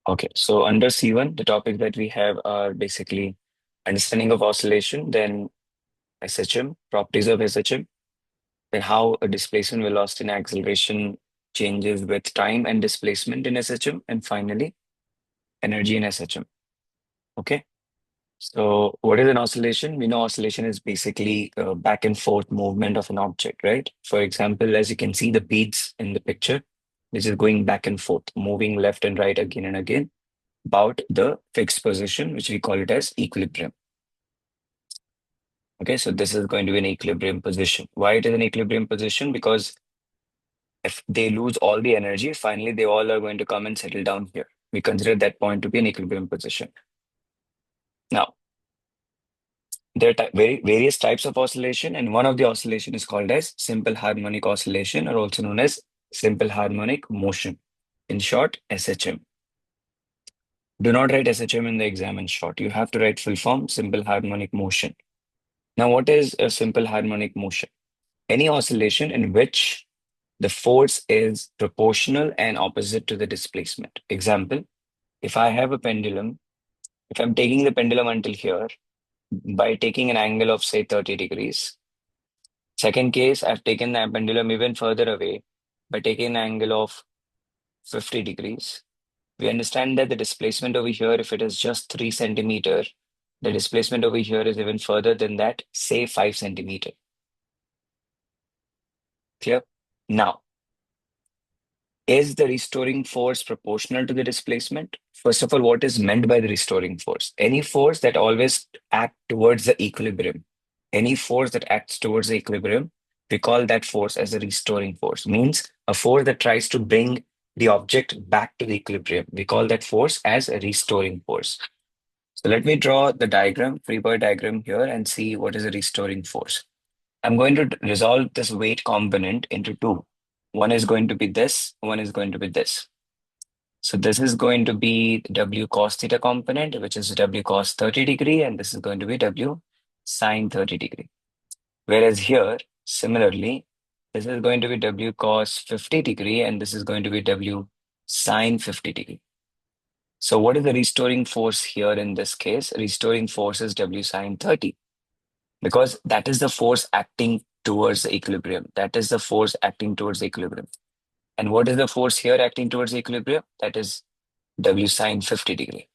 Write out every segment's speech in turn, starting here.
Okay, so under C1, the topics that we have are basically understanding of oscillation, then SHM, properties of SHM, then how a displacement, velocity, and acceleration changes with time and displacement in SHM, and finally, energy in SHM. Okay, so what is an oscillation? We know oscillation is basically a back and forth movement of an object, right? For example, as you can see the beads in the picture, this is going back and forth, moving left and right again and again about the fixed position, which we call it as equilibrium. Okay, so this is going to be an equilibrium position. Why it is an equilibrium position? Because if they lose all the energy, finally they all are going to come and settle down here. We consider that point to be an equilibrium position. Now, there are various types of oscillation, and one of the oscillation is called as simple harmonic oscillation, or also known as simple harmonic motion. In short, SHM. Do not write SHM in the exam in short. You have to write full form, simple harmonic motion. Now, what is a simple harmonic motion? Any oscillation in which the force is proportional and opposite to the displacement. Example, if I have a pendulum, if I'm taking the pendulum until here, by taking an angle of say 30 degrees. Second case, I've taken the pendulum even further away by taking an angle of 50 degrees. We understand that the displacement over here, if it is just 3 centimeter, the displacement over here is even further than that, say 5 centimeter. Clear? Now, is the restoring force proportional to the displacement? First of all, what is meant by the restoring force? Any force that always act towards the equilibrium. Any force that acts towards the equilibrium, we call that force as a restoring force. Means a force that tries to bring the object back to the equilibrium. We call that force as a restoring force. So let me draw the diagram, free body diagram here and see what is a restoring force. I'm going to resolve this weight component into two. One is going to be this, one is going to be this. So this is going to be W cos theta component, which is W cos 30 degree, and this is going to be W sine 30 degree. Whereas here, similarly, this is going to be W cos 50 degree, and this is going to be W sine 50 degree. So what is the restoring force here in this case? Restoring force is W sine 30, because that is the force acting towards the equilibrium. That is the force acting towards the equilibrium. And what is the force here acting towards the equilibrium? That is W sine 50 degree.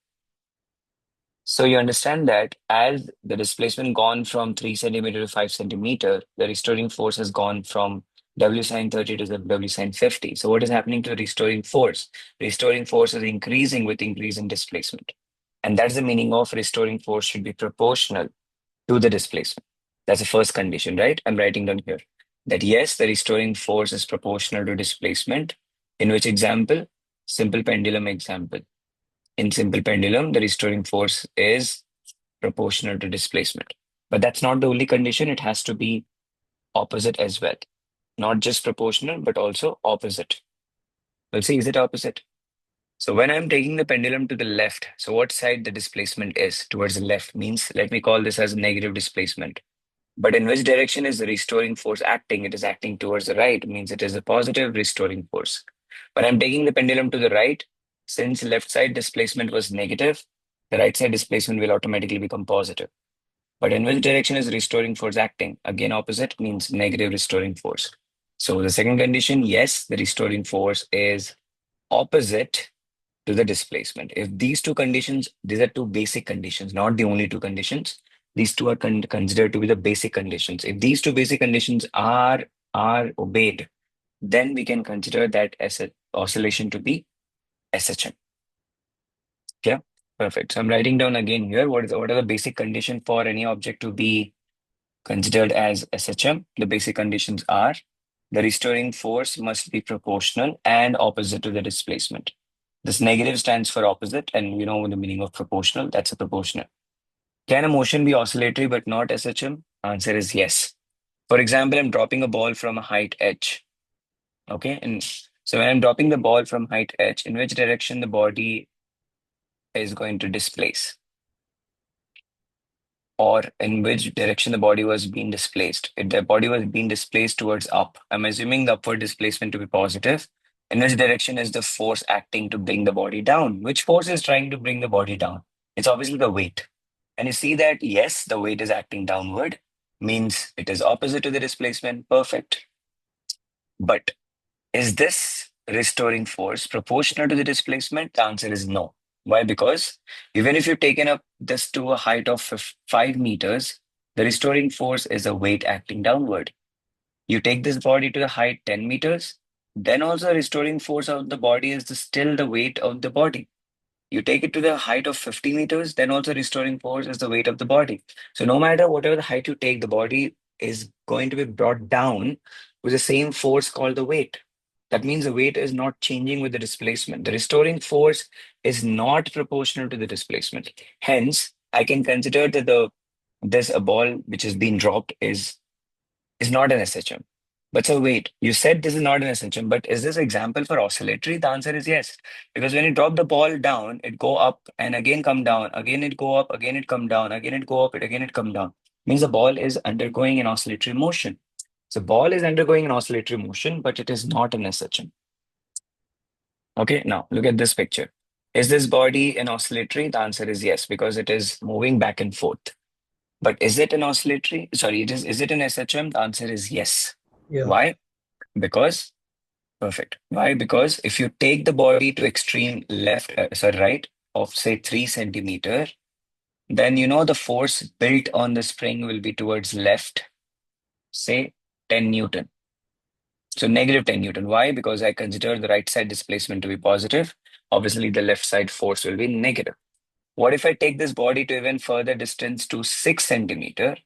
So you understand that as the displacement gone from 3 centimeter to 5 centimeter, the restoring force has gone from W sine 30 to the W sine 50. So what is happening to the restoring force? Restoring force is increasing with increase in displacement. And that's the meaning of restoring force should be proportional to the displacement. That's the first condition, right? I'm writing down here that yes, the restoring force is proportional to displacement. In which example? Simple pendulum example. In simple pendulum, the restoring force is proportional to displacement. But that's not the only condition, it has to be opposite as well. Not just proportional, but also opposite. We'll see, is it opposite? So when I'm taking the pendulum to the left, so what side the displacement is towards the left means, let me call this as negative displacement. But in which direction is the restoring force acting? It is acting towards the right, means it is a positive restoring force. When I'm taking the pendulum to the right, since left side displacement was negative, the right side displacement will automatically become positive. But in which direction is restoring force acting? Again, opposite means negative restoring force. So the second condition, yes, the restoring force is opposite to the displacement. If these two conditions, these are two basic conditions, not the only two conditions. These two are considered to be the basic conditions. If these two basic conditions are obeyed, then we can consider that as an oscillation to be SHM. Yeah, perfect. So I'm writing down again here what are the basic condition for any object to be considered as SHM. The basic conditions are the restoring force must be proportional and opposite to the displacement. This negative stands for opposite, and you know the meaning of proportional. That's a proportional. Can a motion be oscillatory but not SHM? Answer is yes. For example, I'm dropping a ball from a height h. Okay, and so when I'm dropping the ball from height h, in which direction the body is going to displace, or in which direction the body was being displaced? If the body was being displaced towards up, I'm assuming the upward displacement to be positive. In which direction is the force acting to bring the body down? Which force is trying to bring the body down? It's obviously the weight. And you see that, yes, the weight is acting downward, means it is opposite to the displacement. Perfect. But is this restoring force proportional to the displacement? The answer is no. Why? Because even if you've taken up this to a height of 5 meters, the restoring force is a weight acting downward. You take this body to the height 10 meters, then also restoring force of the body is still the weight of the body. You take it to the height of 50 meters, then also restoring force is the weight of the body. So no matter whatever the height you take, the body is going to be brought down with the same force called the weight. That means the weight is not changing with the displacement. The restoring force is not proportional to the displacement. Hence, I can consider that this a ball which has been dropped is not an SHM. But so wait, you said this is not an SHM, but is this example for oscillatory? The answer is yes. Because when you drop the ball down, it go up and again come down, again it go up, again it come down, again it go up, again it come down. Means the ball is undergoing an oscillatory motion. So ball is undergoing an oscillatory motion, but it is not an SHM. Okay, now look at this picture. Is this body an oscillatory? The answer is yes, because it is moving back and forth. But is it an oscillatory? Sorry, is it an SHM? The answer is yes. Yeah. Why? Because, perfect. Why? Because if you take the body to extreme left, sorry, right of say 3 centimeter, then you know the force built on the spring will be towards left, say 10 Newton. So negative 10 Newton. Why? Because I consider the right side displacement to be positive. Obviously, the left side force will be negative. What if I take this body to even further distance to 6 centimeter?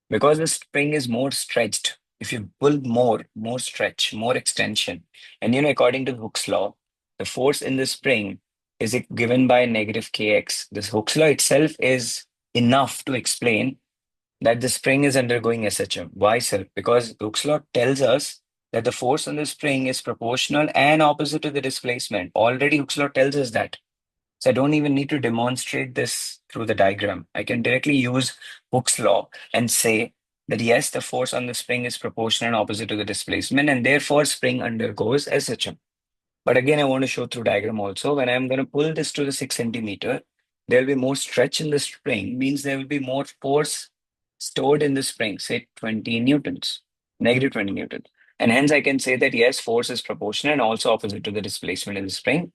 Because the spring is more stretched. If you pull more stretch, more extension, and according to Hooke's law, the force in the spring is given by negative kx. This Hooke's law itself is enough to explain that the spring is undergoing SHM. Why, sir? Because Hooke's law tells us that the force on the spring is proportional and opposite to the displacement. Already Hooke's law tells us that. So I don't even need to demonstrate this through the diagram. I can directly use Hooke's law and say that yes, the force on the spring is proportional and opposite to the displacement, and therefore spring undergoes SHM. But again, I want to show through diagram also. When I'm going to pull this to the 6 centimeter, there will be more stretch in the spring, means there will be more force stored in the spring, say 20 newtons, negative 20 newtons. And hence I can say that yes, force is proportional and also opposite to the displacement in the spring.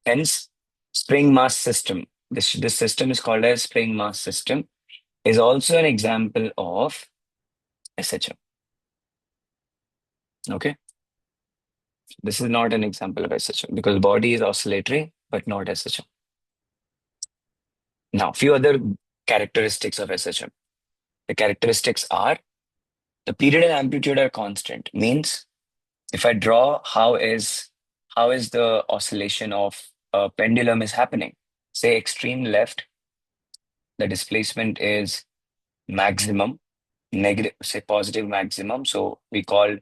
Hence, spring mass system, this system is called as spring mass system, is also an example of SHM. Okay. This is not an example of SHM because body is oscillatory, but not SHM. Now, few other characteristics of SHM. The characteristics are the period and amplitude are constant. Means if I draw how is the oscillation of a pendulum is happening. Say extreme left, the displacement is maximum, negative, say positive maximum. So we call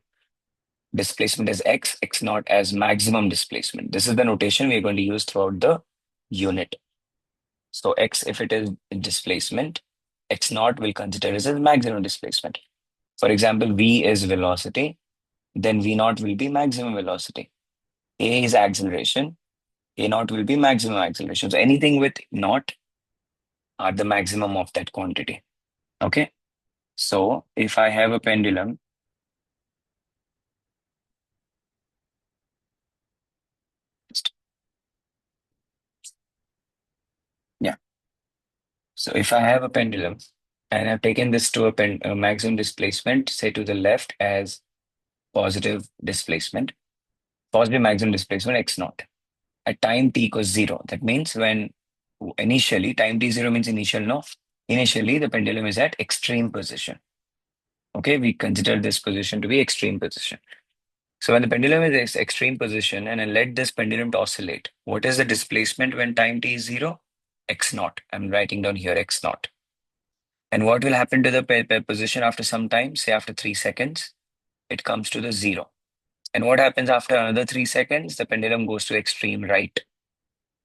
displacement as x naught as maximum displacement. This is the notation we're going to use throughout the unit. So x, if it is displacement, x naught will consider as maximum displacement. For example, v is velocity, then v naught will be maximum velocity. A is acceleration, a naught will be maximum acceleration. So anything with naught are the maximum of that quantity. Okay. So if I have a pendulum, yeah. So if I have a pendulum and I've taken this to a maximum displacement, say to the left as positive displacement, positive maximum displacement x naught. At time t equals 0. That means when initially, time t0 means initial, no? Initially, the pendulum is at extreme position. Okay, we consider this position to be extreme position. So when the pendulum is extreme position and I let this pendulum to oscillate, what is the displacement when time t is 0? X naught. I'm writing down here x naught. And what will happen to the position after some time? Say after 3 seconds, it comes to the 0. And what happens after another 3 seconds? The pendulum goes to extreme right.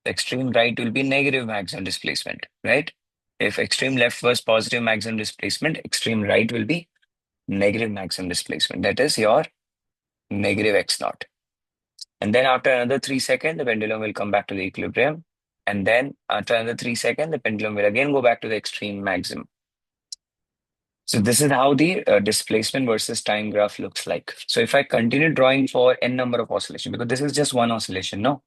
The extreme right will be negative maximum displacement, right? If extreme left was positive maximum displacement, extreme right will be negative maximum displacement. That is your negative x naught. And then after another 3 seconds, the pendulum will come back to the equilibrium. And then after another 3 seconds, the pendulum will again go back to the extreme maximum. So this is how the displacement versus time graph looks like. So if I continue drawing for n number of oscillation, because this is just one oscillation, no?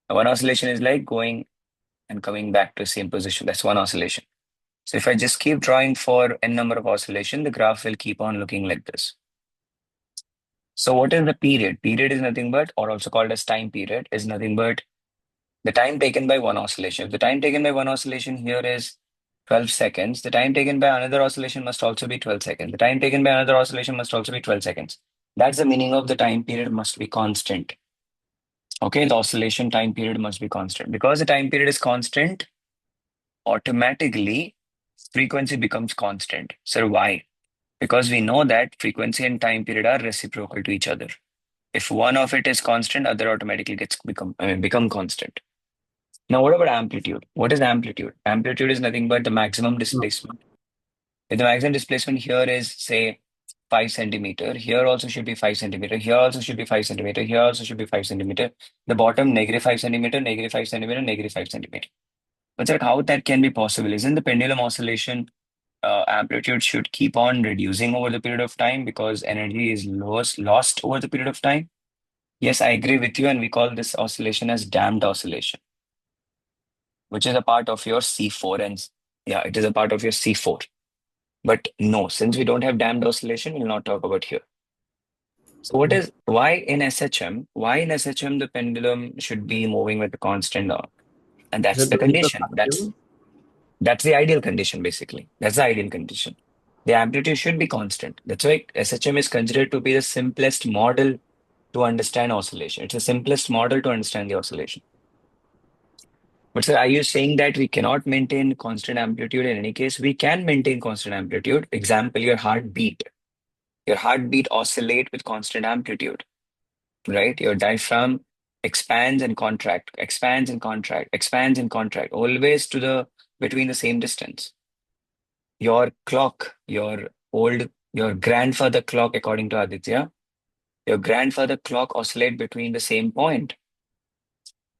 One oscillation is like going and coming back to the same position. That's one oscillation. So if I just keep drawing for n number of oscillation, the graph will keep on looking like this. So what is the period? Period is nothing but, or also called as time period, is nothing but the time taken by one oscillation. If the time taken by one oscillation here is 12 seconds, the time taken by another oscillation must also be 12 seconds. The time taken by another oscillation must also be 12 seconds. That's the meaning of the time period must be constant. Okay, the oscillation time period must be constant. Because the time period is constant, automatically frequency becomes constant. So why? Because we know that frequency and time period are reciprocal to each other. If one of it is constant, other automatically become constant. Now, what about amplitude? What is amplitude? Amplitude is nothing but the maximum displacement. If the maximum displacement here is, say, 5 centimeter, here also should be 5 centimeter, here also should be 5 centimeter, here also should be 5 centimeter. The bottom, negative 5 centimeter, negative 5 centimeter, negative 5 centimeter. But sir, how that can be possible? Isn't the pendulum oscillation amplitude should keep on reducing over the period of time because energy is lost over the period of time? Yes, I agree with you, and we call this oscillation as damped oscillation, which is a part of your C4. And yeah, it is a part of your C4. But no, since we don't have damped oscillation, we'll not talk about here. So why in SHM the pendulum should be moving with a constant arc? And Is that's it the because condition. of time? That's the ideal condition, basically. That's the ideal condition. The amplitude should be constant. That's why SHM is considered to be the simplest model to understand oscillation. It's the simplest model to understand the oscillation. But sir, are you saying that we cannot maintain constant amplitude in any case? We can maintain constant amplitude. Example, your heartbeat. Your heartbeat oscillate with constant amplitude, right? Your diaphragm expands and contract, expands and contract, expands and contract, always to the between the same distance. Your clock, your grandfather clock, according to Aditya, your grandfather clock oscillate between the same point.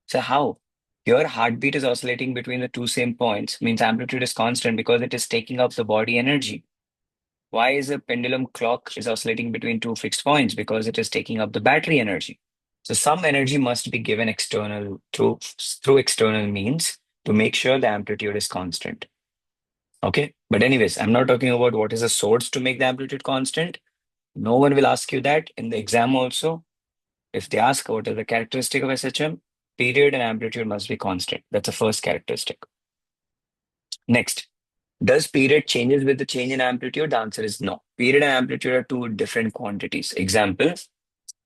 So how? Your heartbeat is oscillating between the two same points, means amplitude is constant because it is taking up the body energy. Why is a pendulum clock is oscillating between two fixed points? Because it is taking up the battery energy. So some energy must be given external through external means to make sure the amplitude is constant. Okay. But anyways, I'm not talking about what is the source to make the amplitude constant. No one will ask you that in the exam also. If they ask what is the characteristic of SHM, period and amplitude must be constant. That's the first characteristic. Next, does period changes with the change in amplitude? The answer is no. Period and amplitude are two different quantities. Example,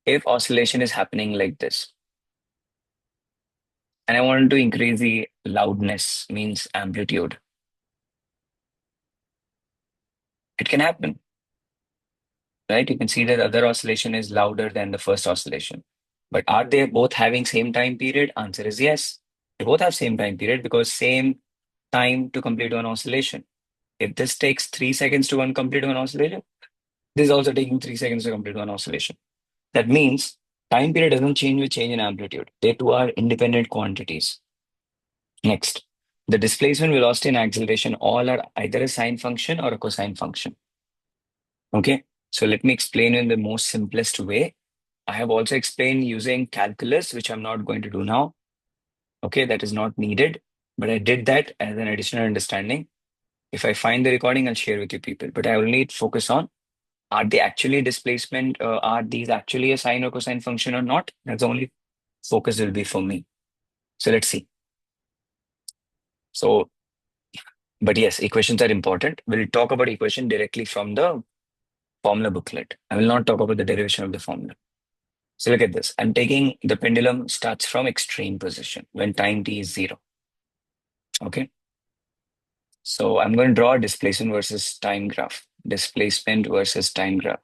if oscillation is happening like this, and I want to increase the loudness, means amplitude, it can happen, right? You can see that the other oscillation is louder than the first oscillation. But are they both having same time period? Answer is yes. They both have same time period because same time to complete one oscillation. If this takes 3 seconds to complete one oscillation, this is also taking 3 seconds to complete one oscillation. That means time period doesn't change with change in amplitude. They two are independent quantities. Next, the displacement, velocity, and acceleration all are either a sine function or a cosine function. Okay, so let me explain in the most simplest way. I have also explained using calculus, which I'm not going to do now. Okay, that is not needed, but I did that as an additional understanding. If I find the recording, I'll share with you people. But I will need focus on, are they actually displacement? Are these actually a sine or cosine function or not? That's the only focus will be for me. So let's see. So, but yes, equations are important. We'll talk about equation directly from the formula booklet. I will not talk about the derivation of the formula. So look at this. I'm taking the pendulum starts from extreme position when time t is 0. Okay. So I'm going to draw a displacement versus time graph. Displacement versus time graph.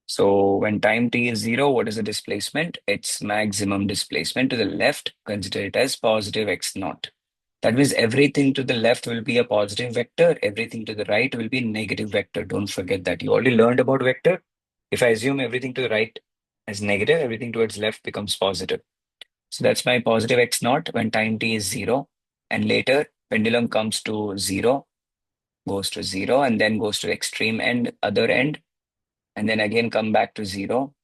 So when time t is 0, what is the displacement? It's maximum displacement to the left. Consider it as positive x naught. That means everything to the left will be a positive vector. Everything to the right will be negative vector. Don't forget that. You already learned about vector. If I assume everything to the right as negative, everything towards left becomes positive. So that's my positive x naught when time t is 0. And later, pendulum comes to 0, goes to 0, and then goes to extreme end, other end, and then again come back to 0,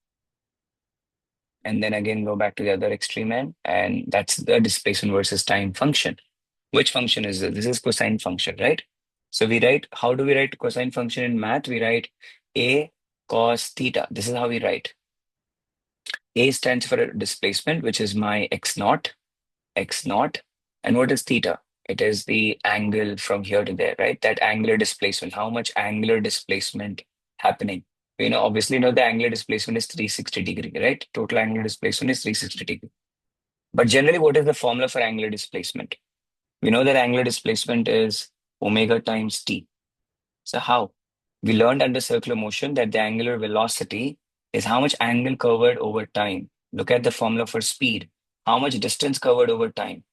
and then again go back to the other extreme end. And that's the displacement versus time function. Which function is this? This is cosine function, right? So we write, how do we write cosine function in math? We write a cos theta. This is how we write. A stands for displacement, which is my x naught. And what is theta? It is the angle from here to there, right? That angular displacement. How much angular displacement happening? We know, obviously know the angular displacement is 360 degree, right? Total angular displacement is 360 degree. But generally, what is the formula for angular displacement? We know that angular displacement is omega times t. So how? We learned under circular motion that the angular velocity is how much angle covered over time. Look at the formula for speed. How much distance covered over time?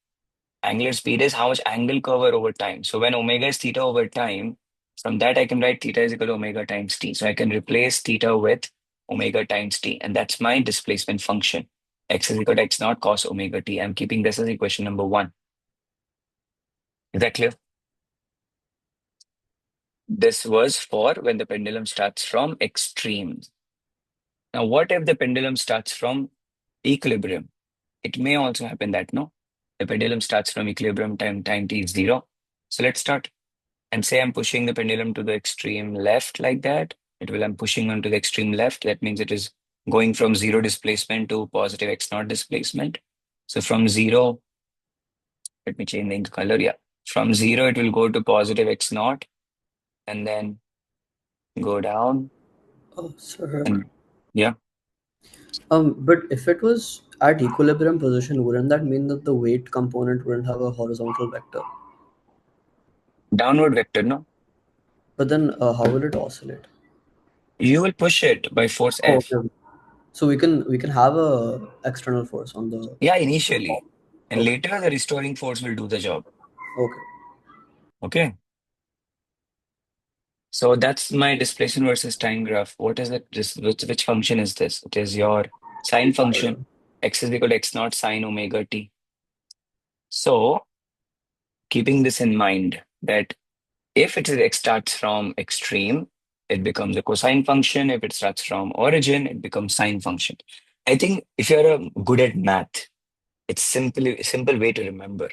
Angular speed is how much angle covered over time. So when omega is theta over time, from that I can write theta is equal to omega times t. So I can replace theta with omega times t. And that's my displacement function. X is equal to x naught cos omega t. I'm keeping this as equation number 1. Is that clear? This was for when the pendulum starts from extremes. Now, what if the pendulum starts from equilibrium? It may also happen that no, the pendulum starts from equilibrium time t is 0. So let's start and say I'm pushing the pendulum to the extreme left like that. I'm pushing on to the extreme left. That means it is going from 0 displacement to positive x naught displacement. So from 0, let me change the ink color. Yeah. From 0, it will go to positive x naught and then go down. Oh, sir. And yeah, But if it was at equilibrium position, wouldn't that mean that the weight component wouldn't have a horizontal vector? downward vector, no? But then, how will it oscillate? You will push it by force Oh, F. okay. So we can have a external force on the Yeah, on top. initially. And Okay. later the restoring force will do the job. Okay. Okay. So that's my displacement versus time graph. What is it? Which function is this? It is your sine function. X is equal to x naught sine omega t. So keeping this in mind that if it starts from extreme, it becomes a cosine function. If it starts from origin, it becomes sine function. I think if you're good at math, it's simply simple way to remember.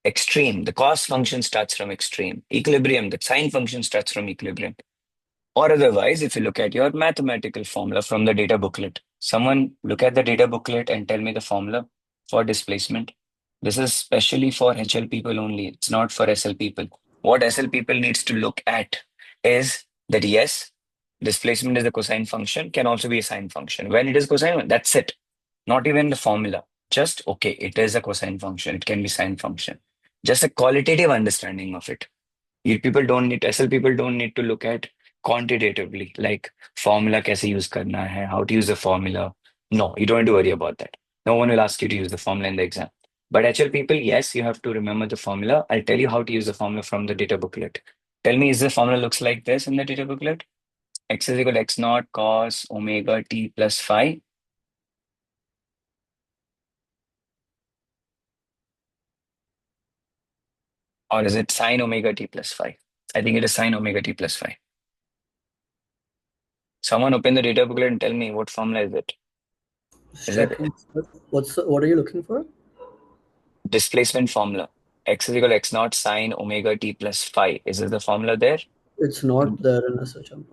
Extreme, the cos function starts from extreme. Equilibrium, the sine function starts from equilibrium. Or otherwise, if you look at your mathematical formula from the data booklet, someone look at the data booklet and tell me the formula for displacement. This is specially for HL people only. It's not for SL people. What SL people needs to look at is that yes, displacement is a cosine function, can also be a sine function. When it is cosine, that's it. Not even the formula. Just okay, it is a cosine function. It can be sine function. Just a qualitative understanding of it. SL people don't need to look at quantitatively, like formula कैसे use करना है, how to use the formula. No, you don't have to worry about that. No one will ask you to use the formula in the exam. But HL people, yes, you have to remember the formula. I'll tell you how to use the formula from the data booklet. Tell me, is the formula looks like this in the data booklet? X is equal to x naught cos omega t plus phi, or is it sine omega t plus phi? I think it is sine omega t plus phi. Someone open the data booklet and tell me what formula is it? Just Is it checking. What are you looking for? displacement formula? X is equal to x naught sine omega t plus phi. Is this the formula there? It's not there in SHM.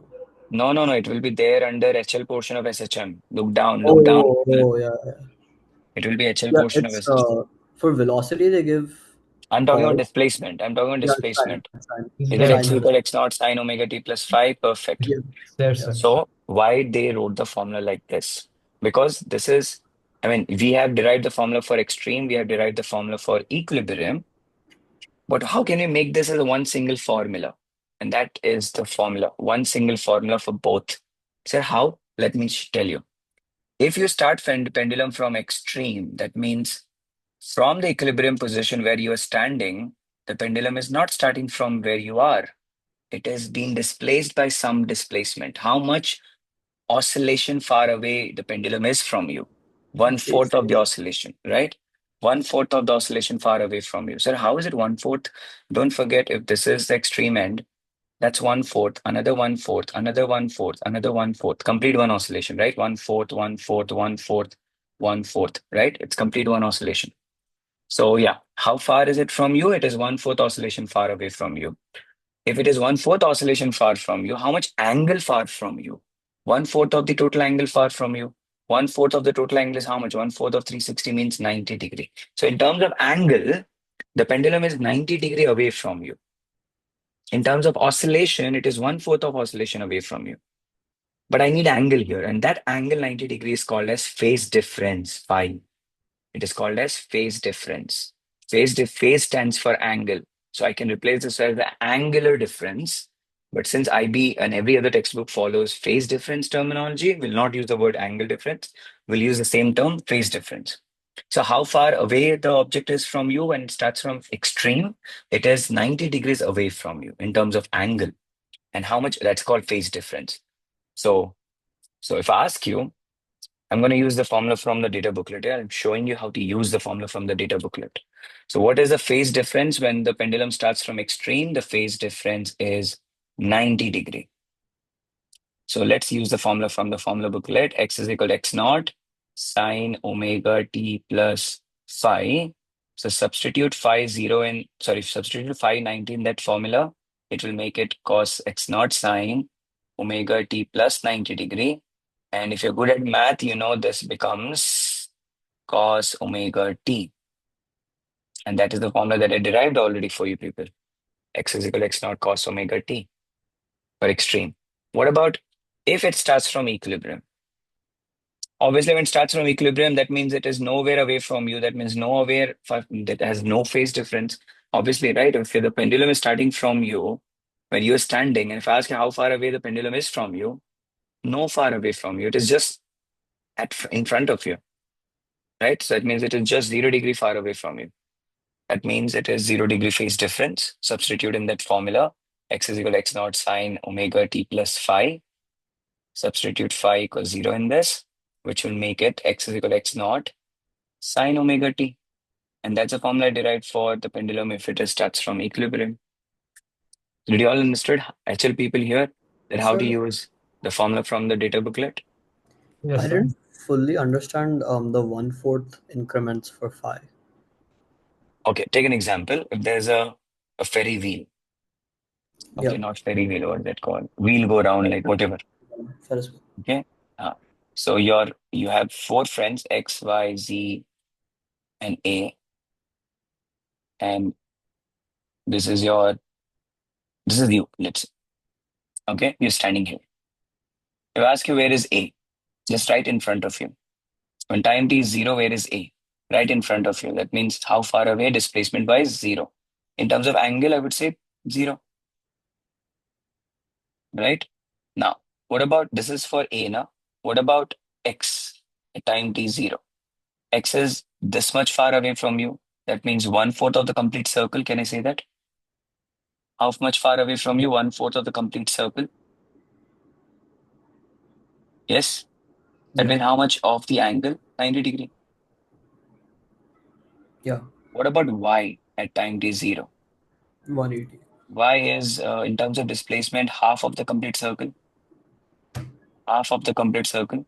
No, no, no. It will be there under HL portion of SHM. Look down, look down. Oh, oh, yeah, yeah. It will be HL Yeah, portion of it's SHM. for velocity they give I'm talking about uh displacement. I'm talking about yeah, it's fine. displacement. It's fine. Is Is it there, Sine x sir? equal first. to x naught sine omega t plus phi? Perfect. Yeah. Is there, Yeah. sir? So why they wrote the formula like this? Because this is, I mean, we have derived the formula for extreme, we have derived the formula for equilibrium, but how can we make this as a one single formula? And that is the formula, one single formula for both. So how? Let me tell you. If you start pendulum from extreme, that means from the equilibrium position where you are standing, the pendulum is not starting from where you are. It is being displaced by some displacement. How much? oscillation far away the pendulum is from you. One Base fourth of the station. oscillation, right? One fourth of the oscillation far away from you. Sir, how is it one fourth? Don't forget, if this is the extreme end, that's one fourth, another one fourth, another one fourth, another one fourth. Complete one oscillation, right? One fourth, one fourth, one fourth, one fourth, right? It's complete one oscillation. So yeah, how far is it from you? It is one fourth oscillation far away from you. If it is one fourth oscillation far from you, how much angle far from you? One fourth of the total angle far from you. One fourth of the total angle is how much? One fourth of 360 means 90 degree. So in terms of angle, the pendulum is 90 degree away from you. In terms of oscillation, it is one fourth of oscillation away from you. But I need angle here, and that angle 90 degree is called as phase difference, phi. It is called as phase difference. Phase stands for angle. So I can replace this as the angular difference. But since IB and every other textbook follows phase difference terminology, we'll not use the word angle difference. We'll use the same term, phase difference. So how far away the object is from you when it starts from extreme, it is 90 degrees away from you in terms of angle. And how much, that's called phase difference. So, so if I ask you, I'm going to use the formula from the data booklet here. I'm showing you how to use the formula from the data booklet. So what is the phase difference when the pendulum starts from extreme? The phase difference is 90 degree. So let's use the formula from the formula booklet. X is equal to x naught sine omega t plus phi. So substitute phi 0 in, sorry, substitute phi 90 in that formula. It will make it cos x naught sine omega t plus 90 degree. And if you're good at math, you know this becomes cos omega t. And that is the formula that I derived already for you people. X is equal to x naught cos omega t for extreme. What about if it starts from equilibrium? Obviously, when it starts from equilibrium, that means it is nowhere away from you. That means nowhere that has no phase difference. Obviously, right? If the pendulum is starting from you, when you're standing, and if I ask you how far away the pendulum is from you, no far away from you. It is just in front of you, right? So that means it is just 0 degree far away from you. That means it is 0 degree phase difference. Substitute in that formula. X is equal to x naught sine omega t plus phi. Substitute phi equals 0 in this, which will make it x is equal to x naught sine omega t. And that's a formula I derived for the pendulum if it starts from equilibrium. Did you all understood, HL people here, that Yes, how to sir. use the formula from the data booklet? I Yes, sir. didn't fully understand the one fourth increments for phi. Okay, take an example. If there's a ferry wheel, Yeah, okay, not ferry wheel, what is that called? Wheel go around like whatever. Ferris wheel. Okay. So you have four friends, X, Y, Z, and A, and this is your this is you, let's say. Okay, you're standing here. If I ask you where is A, just right in front of you. When time t is zero, where is A? Right in front of you. That means how far away displacement wise zero. In terms of angle, I would say zero, right? Now, what about this is for A now? What about X at time t zero? X is this much far away from you. That means one fourth of the complete circle. Can I say that? How much far away from you? One fourth of the complete circle. Yes. That Yeah, means how much of the angle? 90 degree. yeah, What about Y at time t zero? 180. Y is in terms of displacement half of the complete circle. Half of the complete circle.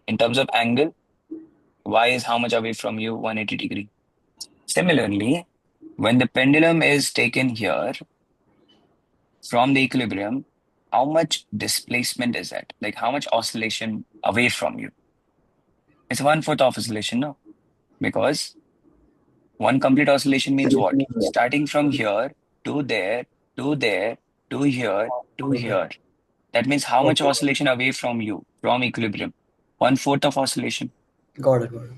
In terms of angle, Y is how much away from you? 180 degree. Similarly, when the pendulum is taken here from the equilibrium, how much displacement is that? Like how much oscillation away from you? It's one fourth of oscillation, no? Because one complete oscillation means what? Starting from here to there, to there, to here, to Okay, here. That means how much okay, oscillation away from you, from equilibrium? One fourth of oscillation. got it, got it.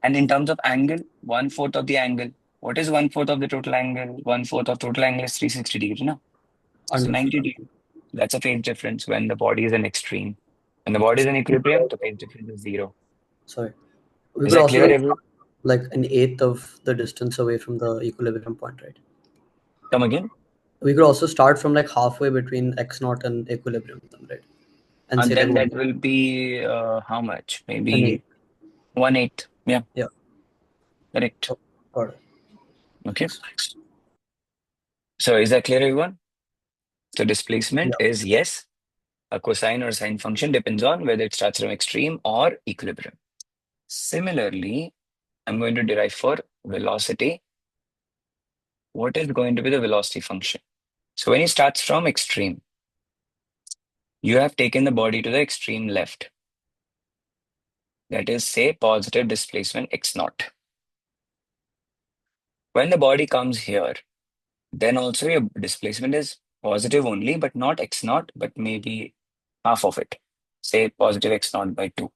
And in terms of angle, one fourth of the angle. What is one fourth of the total angle? One fourth of total angle is 360 degrees, no? So 90 Understood. degrees. That's a phase difference when the body is in extreme. When the body is in equilibrium, the phase difference is zero. Sorry. We Is could that also clear, everyone? like an eighth of the distance away from the equilibrium point, right? Come again? We could also start from like halfway between x naught and equilibrium, then, right? and And say like then one that will be how much? and eight. Maybe 1/8. Yeah, Yeah. correct. Oh, got it. Okay. Next. So is that clear, everyone? So displacement Yeah. is yes, a cosine or sine function depends on whether it starts from extreme or equilibrium. Similarly, I'm going to derive for velocity. What is going to be the velocity function? So when it starts from extreme, you have taken the body to the extreme left. That is, say, positive displacement x naught. When the body comes here, then also your displacement is positive only, but not x naught, but maybe half of it. Say positive x naught by 2,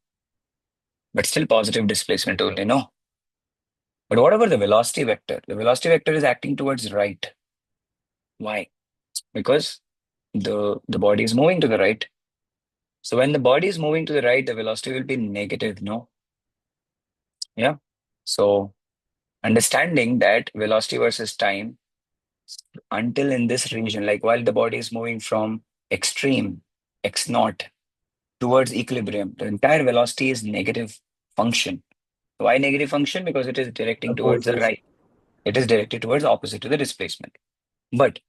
but still positive displacement only, no? But what about the velocity vector? The velocity vector is acting towards right. Why? Because the body is moving to the right. So when the body is moving to the right, the velocity will be negative, no? Yeah. So understanding that velocity versus time until in this region, like while the body is moving from extreme x naught towards equilibrium, the entire velocity is negative function. Why negative function? Because it is directing towards the Opposes. right. It is directed towards opposite to the displacement. But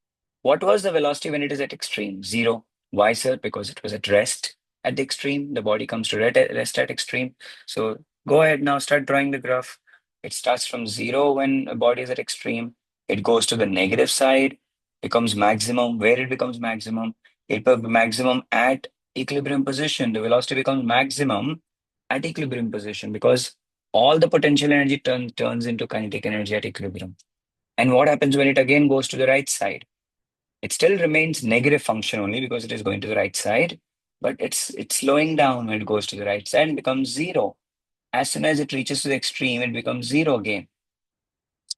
what was the velocity when it is at extreme? Zero. Why, sir? Because it was at rest at the extreme. The body comes to rest at extreme. So go ahead now, start drawing the graph. It starts from zero when a body is at extreme. It goes to the negative side, becomes maximum. Where it becomes maximum? It will be maximum at equilibrium position. The velocity becomes maximum at equilibrium position because all the potential energy turns into kinetic energy at equilibrium. And what happens when it again goes to the right side? It still remains negative function only because it is going to the right side, but it's slowing down when it goes to the right side and becomes zero. As soon as it reaches to the extreme, it becomes zero again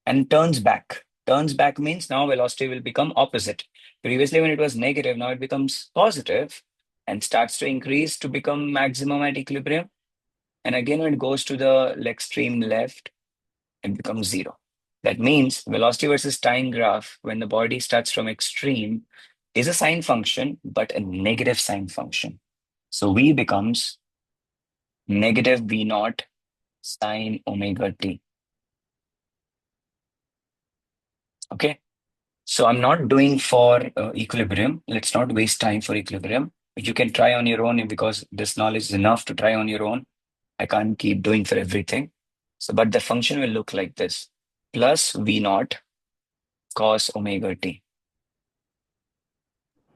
and turns back. Turns back means now velocity will become opposite. Previously, when it was negative, now it becomes positive and starts to increase to become maximum at equilibrium. And again, when it goes to the extreme left, it becomes zero. That means velocity versus time graph, when the body starts from extreme, is a sine function, but a negative sine function. So V becomes negative V naught sine omega t. Okay. So I'm not doing for equilibrium. Let's not waste time for equilibrium. You can try on your own because this knowledge is enough to try on your own. I can't keep doing for everything. So, but the function will look like this plus V naught cos omega t.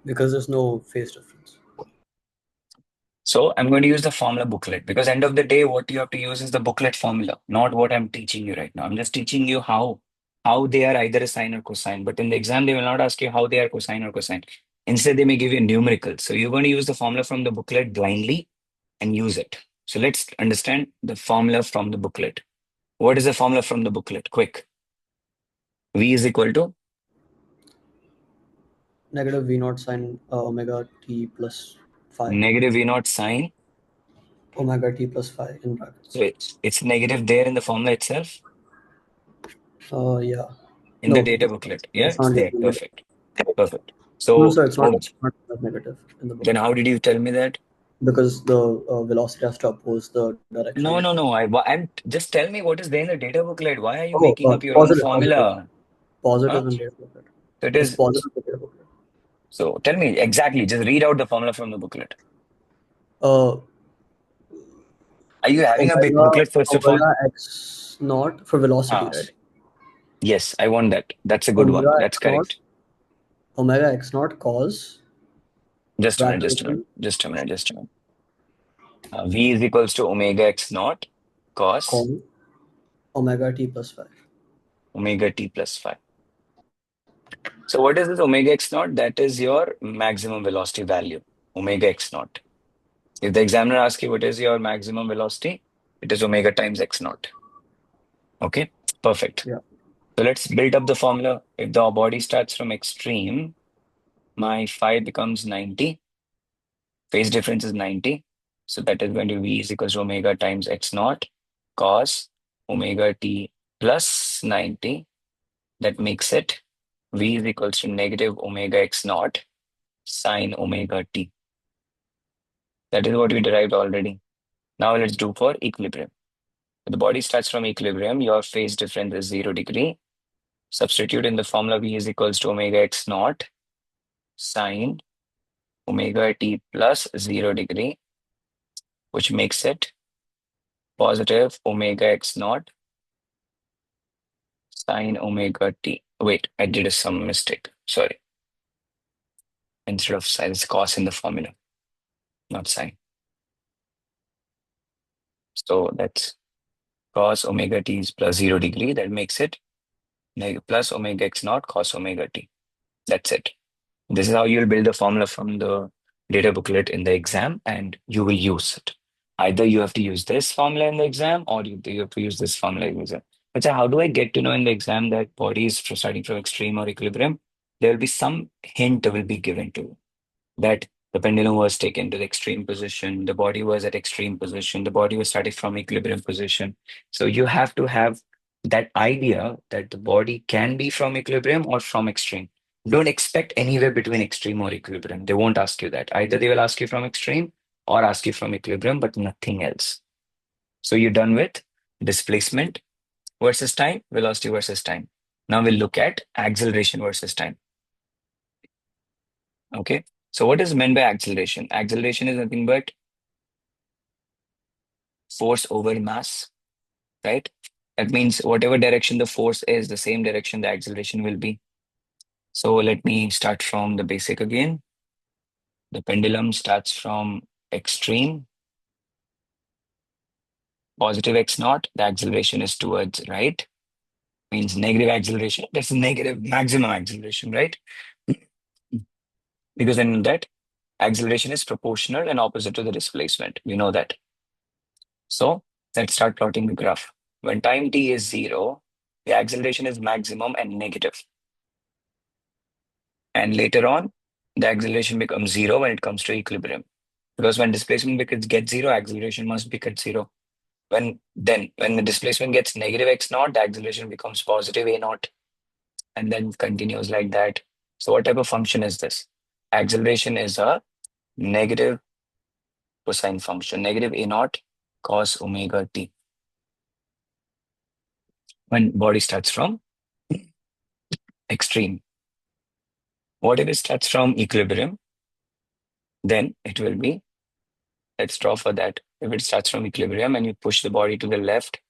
Because there's no phase difference. So I'm going to use the formula booklet because end of the day, what you have to use is the booklet formula, not what I'm teaching you right now. I'm just teaching you how they are either a sine or cosine. But in the exam, they will not ask you how they are cosine or cosine. Instead, they may give you numerical. So you're going to use the formula from the booklet blindly and use it. So let's understand the formula from the booklet. What is the formula from the booklet? Quick. V is equal to Negative V naught sine omega t plus phi. negative V naught sine. Omega t plus phi in So brackets. it's negative there in the formula itself Yeah. in the No, data booklet. Yeah, it's it's not there. negative. Perfect. Perfect. No, So, sir, it's not, oh, not negative in the then booklet how did you tell me that? because the velocity has to oppose the direction. No, no, no. I'm just tell me what is there in the data booklet. Why are you Oh, making up your own positive, positive, formula? Huh? positive in data booklet. So it It's is. positive in data booklet. So tell me exactly. Just read out the formula from the booklet. Uh, Are you having a big omega booklet first of all? omega x naught for velocity, Ah, right? yes, I want that. That's a good one. Omega That's x naught, correct. omega x naught cos Just a minute. Just a minute. bracket Just a minute. Just a minute. V is equals to omega x naught cos con omega t plus phi. omega t plus phi. So what is this omega x naught? That is your maximum velocity value, omega x naught. If the examiner asks you what is your maximum velocity, it is omega times x naught. Okay, perfect. Yeah. So let's build up the formula. If the body starts from extreme, my phi becomes 90. Phase difference is 90. So that is going to be V is equals to omega times x naught cos omega t plus 90. That makes it V is equals to negative omega x naught sine omega t. That is what we derived already. Now let's do for equilibrium. The body starts from equilibrium. Your phase difference is 0 degree. Substitute in the formula V is equals to omega x naught sine omega t plus 0 degree, which makes it positive omega x naught sine omega t. Wait, I did some mistake. Sorry. Instead of sine, it's cos in the formula, not sine. So that's cos omega t is plus 0 degree. That makes it plus omega x naught cos omega t. That's it. This is how you'll build the formula from the data booklet in the exam, and you will use it. Either you have to use this formula in the exam, or you have to use this formula in the exam. But so how do I get to know in the exam that body is starting from extreme or equilibrium? There will be some hint will be given to you that the pendulum was taken to the extreme position, the body was at extreme position, the body was starting from equilibrium position. So you have to have that idea that the body can be from equilibrium or from extreme. Don't expect anywhere between extreme or equilibrium. They won't ask you that. Either they will ask you from extreme or ask you from equilibrium, but nothing else. So you're done with displacement versus time, velocity versus time. Now we'll look at acceleration versus time. Okay. So what is meant by acceleration? Acceleration is nothing but force over mass, right? That means whatever direction the force is, the same direction the acceleration will be. So let me start from the basic again. The pendulum starts from extreme, positive x naught. The acceleration is towards right, means negative acceleration. That's negative maximum acceleration, right? Because in that, acceleration is proportional and opposite to the displacement. We know that. So let's start plotting the graph. When time t is 0, the acceleration is maximum and negative. And later on, the acceleration becomes 0 when it comes to equilibrium. Because when displacement gets 0, acceleration must be at 0. When the displacement gets negative x naught, the acceleration becomes positive a naught and then continues like that. So what type of function is this? Acceleration is a negative cosine function, negative a naught cos omega t when body starts from extreme. What if it starts from equilibrium? Then it will be, let's draw for that. If it starts from equilibrium and you push the body to the left,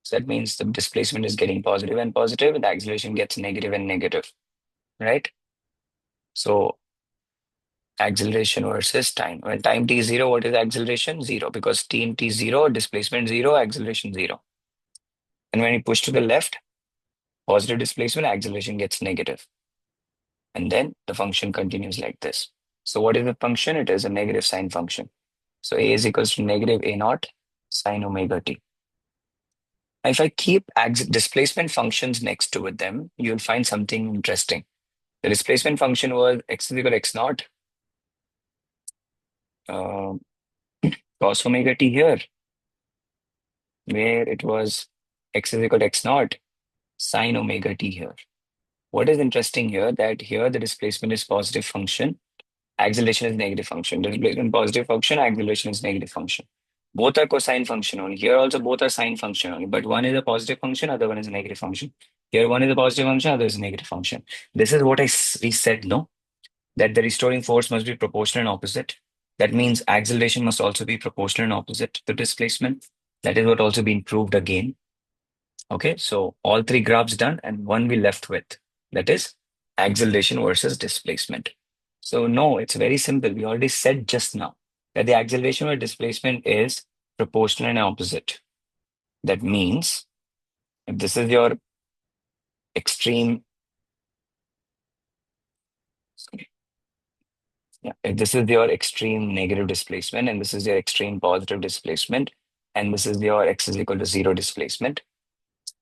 so that means the displacement is getting positive and positive, and the acceleration gets negative and negative, right? So acceleration versus time. When time t is 0, what is acceleration? 0, because t in t is 0, displacement 0, acceleration 0. And when you push to the left, positive displacement, acceleration gets negative. And then the function continues like this. So what is the function? It is a negative sine function. So a is equals to negative a naught sine omega t. Now, if I keep displacement functions next to them, you'll find something interesting. The displacement function was x is equal to x naught uh, cos omega t here, where it was x is equal to x naught sine omega t here. What is interesting here that here the displacement is positive function, acceleration is negative function. Displacement positive function, acceleration is negative function. Both are cosine function only. Here also both are sine function only, but one is a positive function, other one is a negative function. Here one is a positive function, other is a negative function. This is what we said, no? That the restoring force must be proportional and opposite. That means acceleration must also be proportional and opposite to displacement. That is what also been proved again. Okay, so all three graphs done and one we left with. That is acceleration versus displacement. So no, it's very simple. We already said just now that the acceleration or displacement is proportional and opposite. That means if this is your extreme, sorry, yeah, if this is your extreme negative displacement and this is your extreme positive displacement and this is your x is equal to 0 displacement,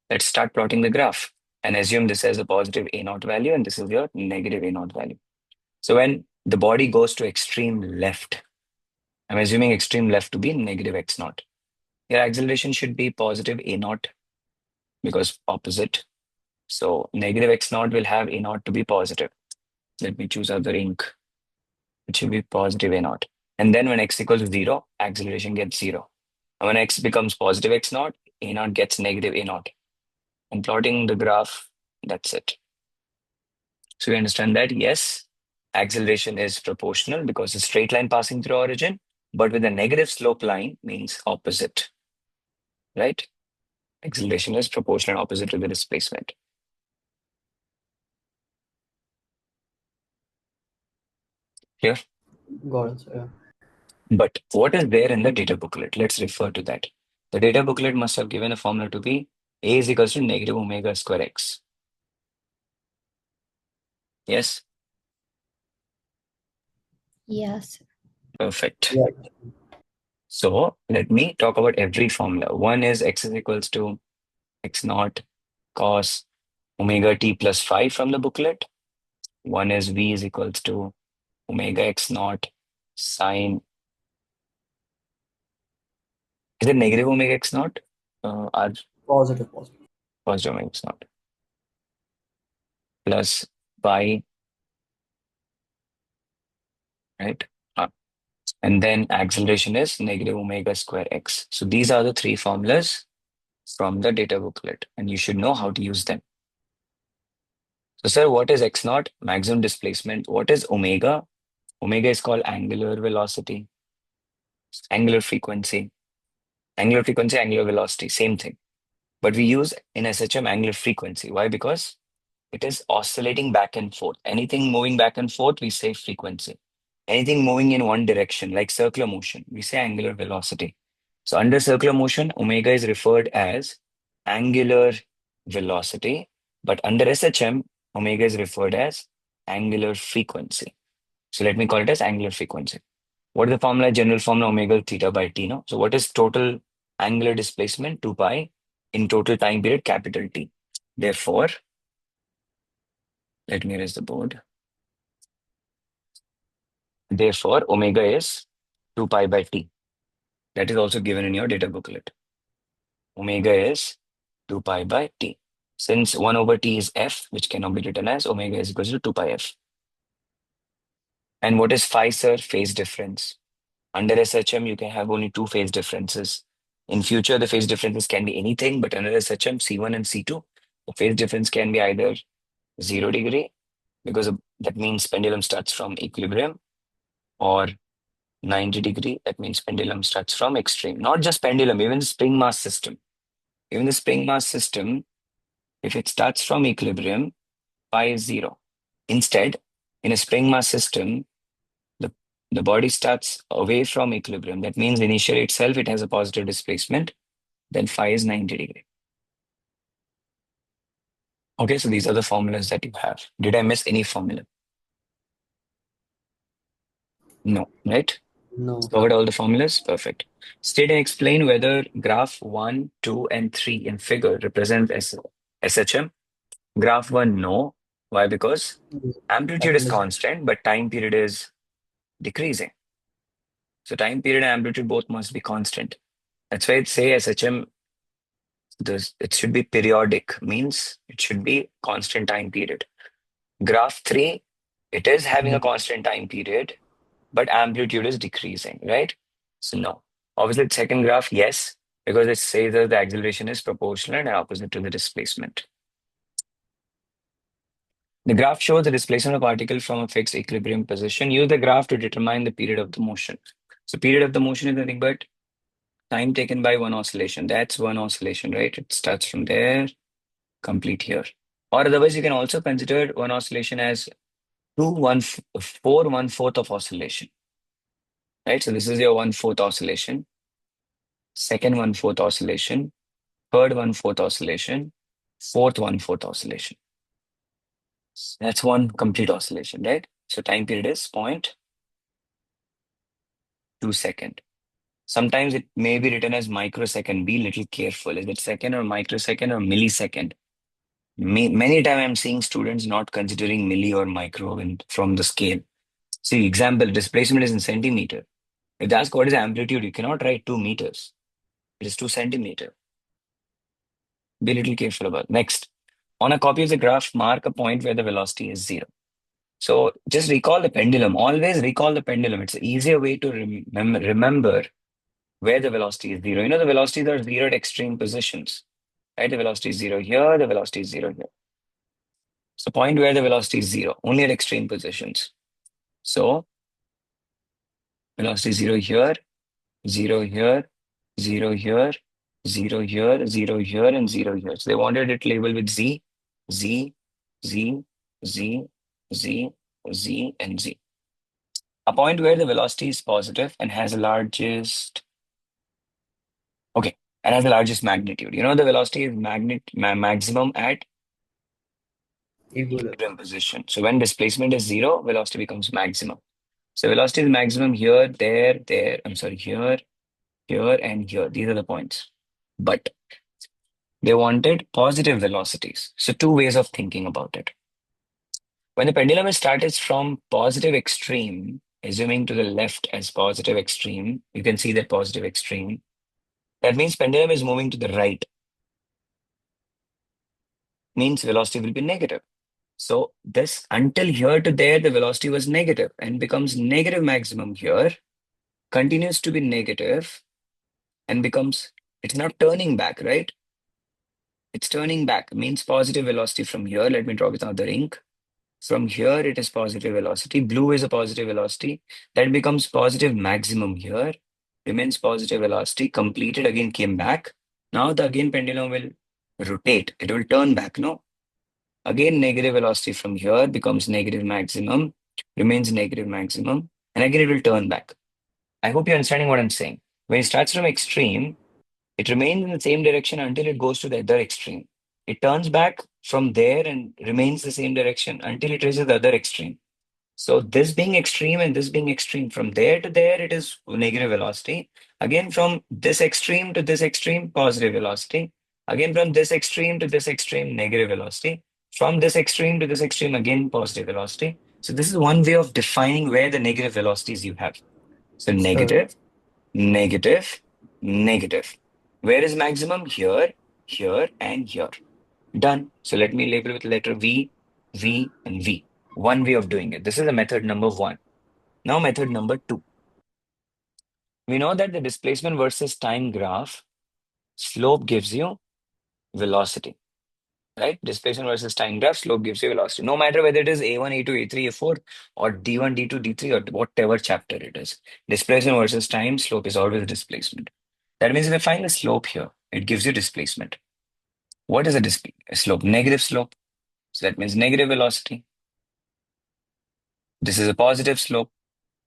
let's start plotting the graph and assume this as a positive a naught value and this is your negative a naught value. So when the body goes to extreme left, I'm assuming extreme left to be negative x naught. Your acceleration should be positive a naught because opposite. So negative x naught will have a naught to be positive. Let me choose other ink. It should be positive a naught. And then when x equals to 0, acceleration gets 0. And when x becomes positive x naught, a naught gets negative a naught. And plotting the graph, that's it. So we understand that, yes, acceleration is proportional because a straight line passing through origin, but with a negative slope line means opposite, right? Acceleration is proportional and opposite to the displacement. Clear? Got it. Yeah. But what is there in the data booklet? Let's refer to that. The data booklet must have given a formula to be A is equals to negative omega square x. Yes, Yes. perfect. Right. So let me talk about every formula. One is x is equals to x naught cos omega t plus phi from the booklet. One is v is equals to omega x naught sine. Is it negative omega x naught? R Positive, positive. positive omega x naught plus phi, right? Uh, And then acceleration is negative omega square x. So these are the three formulas from the data booklet, and you should know how to use them. So, sir, what is x naught? Maximum displacement. What is omega? Omega is called angular velocity, angular frequency, angular velocity, same thing. But we use in SHM angular frequency. Why? Because it is oscillating back and forth. Anything moving back and forth, we say frequency. Anything moving in one direction, like circular motion, we say angular velocity. So under circular motion, omega is referred as angular velocity, but under SHM, omega is referred as angular frequency. So let me call it as angular frequency. What is the formula? General formula omega theta by t, no? So what is total angular displacement? 2 pi in total time period, capital T. Therefore, let me erase the board. Therefore, omega is 2 pi by t. That is also given in your data booklet. Omega is 2 pi by t. Since 1 over t is f, which cannot be written as omega is equal to 2 pi f. And what is phi, sir? Phase difference. Under SHM, you can have only two phase differences. In future, the phase differences can be anything, but under SHM, C1 and C2, the phase difference can be either 0 degree, because that means pendulum starts from equilibrium, or 90 degree, that means pendulum starts from extreme. Not just pendulum, even the spring mass system. Even the spring mass system, if it starts from equilibrium, phi is 0. Instead, in a spring mass system, the, the body starts away from equilibrium. That means initially itself, it has a positive displacement. Then phi is 90 degree. Okay, so these are the formulas that you have. Did I miss any formula? No, right? No. Covered all the formulas? Perfect. State and explain whether graph 1, 2, and 3 in figure represent SHM. Graph 1, no. Why? Because I amplitude is think it's constant, but time period is decreasing. So time period and amplitude both must be constant. That's why it say SHM, it should be periodic, means it should be constant time period. Graph 3, it is having a constant time period, but amplitude is decreasing, right? So no. Obviously, the second graph, yes, because it says that the acceleration is proportional and opposite to the displacement. The graph shows the displacement of particle from a fixed equilibrium position. Use the graph to determine the period of the motion. So period of the motion is nothing but time taken by one oscillation. That's one oscillation, right? It starts from there, complete here. Or otherwise, you can also consider one oscillation as 4/1/4 of oscillation, right? So this is your 1/4 oscillation, second 1/4 oscillation, third 1/4 oscillation, fourth 1/4 oscillation. That's one complete oscillation, right? So time period is 0.2 second. Sometimes it may be written as microsecond. Be little careful. Is it second or microsecond or millisecond? Many times I'm seeing students not considering milli or micro from the scale. See, example, displacement is in centimeter. If they ask what is amplitude, you cannot write 2 meters. It is 2 centimeter. Be a little careful about. Next, on a copy of the graph, mark a point where the velocity is 0. So just recall the pendulum. Always recall the pendulum. It's an easier way to remember where the velocity is zero. You know, the velocities are zero at extreme positions, right? The velocity is zero here, the velocity is zero here. So point where the velocity is zero, only at extreme positions. So velocity is zero here, zero here, zero here, zero here, zero here, and zero here. So they wanted it labeled with Z, Z, Z, Z, Z, Z, and Z. A point where the velocity is positive and has the largest, okay, and has the largest magnitude. You know, the velocity is maximum at Equilibrium. equilibrium position. So when displacement is zero, velocity becomes maximum. So velocity is maximum here, there, there. I'm sorry, here, here, and here. These are the points. But they wanted positive velocities. So two ways of thinking about it. When the pendulum is started from positive extreme, assuming to the left as positive extreme, you can see that positive extreme. That means pendulum is moving to the right, means velocity will be negative. So this until here to there, the velocity was negative and becomes negative maximum here, continues to be negative and becomes, it's not turning back, right? It's turning back, means positive velocity from here. Let me draw with another ink. From here, it is positive velocity. Blue is a positive velocity. That becomes positive maximum here. Remains positive velocity. Completed again came back. Now the again pendulum will rotate. It will turn back, no? Again, negative velocity from here becomes negative maximum. Remains negative maximum. And again, it will turn back. I hope you're understanding what I'm saying. When it starts from extreme, it remains in the same direction until it goes to the other extreme. It turns back from there and remains the same direction until it reaches the other extreme. So this being extreme and this being extreme, from there to there, it is negative velocity. Again, from this extreme to this extreme, positive velocity. Again, from this extreme to this extreme, negative velocity. From this extreme to this extreme, again, positive velocity. So this is one way of defining where the negative velocities you have. So Sure. negative, negative, negative. Where is maximum? Here, here, and here. Done. So let me label with letter V, V, and V. One way of doing it. This is the method number one. Now method number two. We know that the displacement versus time graph, slope gives you velocity, right? Displacement versus time graph, slope gives you velocity. No matter whether it is A1, A2, A3, A4, or D1, D2, D3, or whatever chapter it is. Displacement versus time, slope is always displacement. That means if I find the slope here, it gives you displacement. What is a slope? Negative slope. So that means negative velocity. This is a positive slope,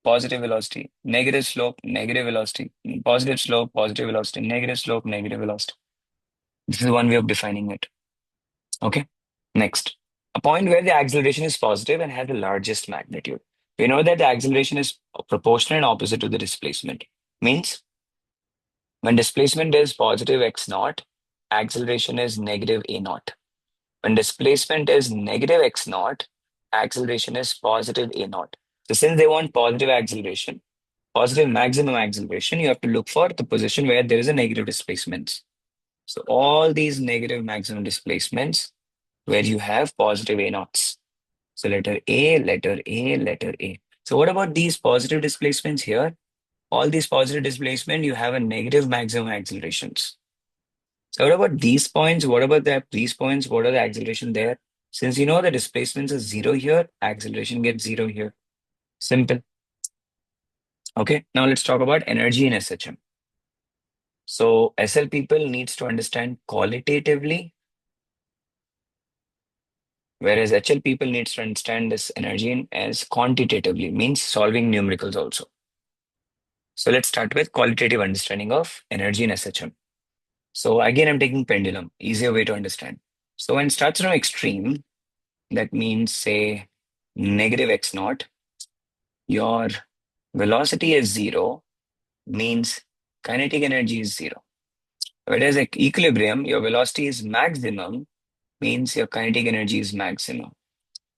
positive velocity, negative slope, negative velocity, positive slope, positive velocity, negative slope, negative velocity. This is one way of defining it. Okay. Next, a point where the acceleration is positive and has the largest magnitude. We know that the acceleration is proportional and opposite to the displacement. Means when displacement is positive x naught, acceleration is negative a naught. When displacement is negative x naught, acceleration is positive a naught. So since they want positive acceleration, positive maximum acceleration, you have to look for the position where there is a negative displacement. So all these negative maximum displacements where you have positive a naughts. So letter A, letter A, letter A. So what about these positive displacements here? All these positive displacement, you have a negative maximum accelerations. So what about these points? What about these points? What are the acceleration there? Since you know the displacements is zero here, acceleration gets zero here. Simple. Okay, now let's talk about energy in SHM. So SL people needs to understand qualitatively, whereas HL people needs to understand this energy as quantitatively, means solving numericals also. So let's start with qualitative understanding of energy in SHM. So again, I'm taking pendulum, easier way to understand. So when it starts from extreme, that means say negative x naught, your velocity is zero, means kinetic energy is zero. Whereas at equilibrium, your velocity is maximum, means your kinetic energy is maximum.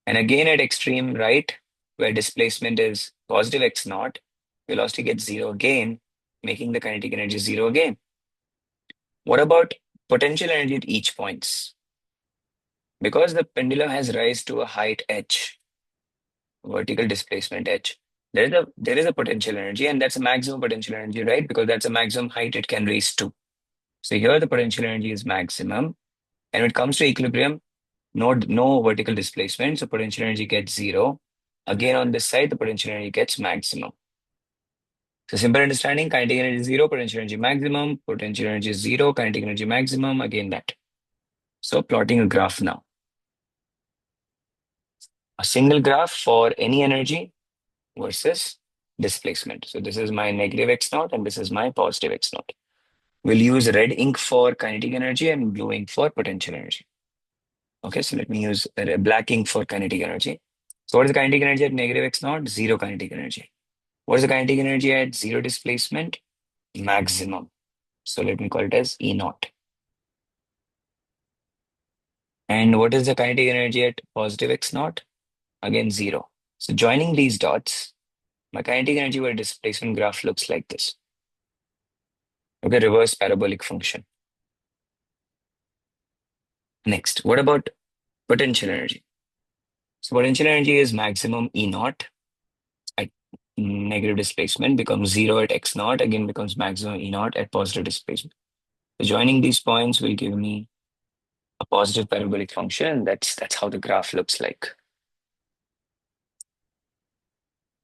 And again at extreme right, where displacement is positive x naught, velocity gets zero again, making the kinetic energy zero again. What about potential energy at each points? Because the pendulum has rise to a height h, vertical displacement h, there is a potential energy, and that's a maximum potential energy, right? Because that's a maximum height it can raise to. So here the potential energy is maximum. And when it comes to equilibrium, no vertical displacement, so potential energy gets zero. Again, on this side, the potential energy gets maximum. So simple understanding, kinetic energy is zero, potential energy maximum, potential energy is zero, kinetic energy maximum, again that. So plotting a graph now. A single graph for any energy versus displacement. So this is my negative x naught and this is my positive x naught. We'll use red ink for kinetic energy and blue ink for potential energy. Okay, so let me use black ink for kinetic energy. So what is the kinetic energy at negative x naught? Zero kinetic energy. What is the kinetic energy at zero displacement? Maximum. So let me call it as E naught. And what is the kinetic energy at positive x naught? Again, zero. So joining these dots, my kinetic energy or displacement graph looks like this. Okay, reverse parabolic function. Next, what about potential energy? So potential energy is maximum E naught at negative displacement, becomes zero at x naught, again becomes maximum E naught at positive displacement. So joining these points will give me a positive parabolic function. That's how the graph looks like.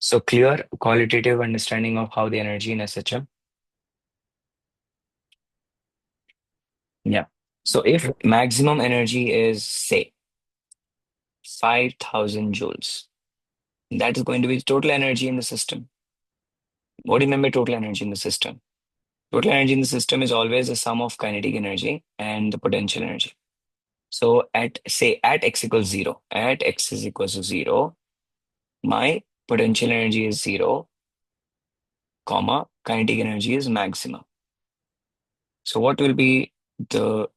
So clear qualitative understanding of how the energy in SHM. Yeah. So if maximum energy is, say, 5,000 joules, that is going to be the total energy in the system. What do you remember total energy in the system? Total energy in the system is always a sum of kinetic energy and the potential energy. So at x equals zero, at x is equals to zero, my potential energy is zero, comma, kinetic energy is maximum. So what will be the,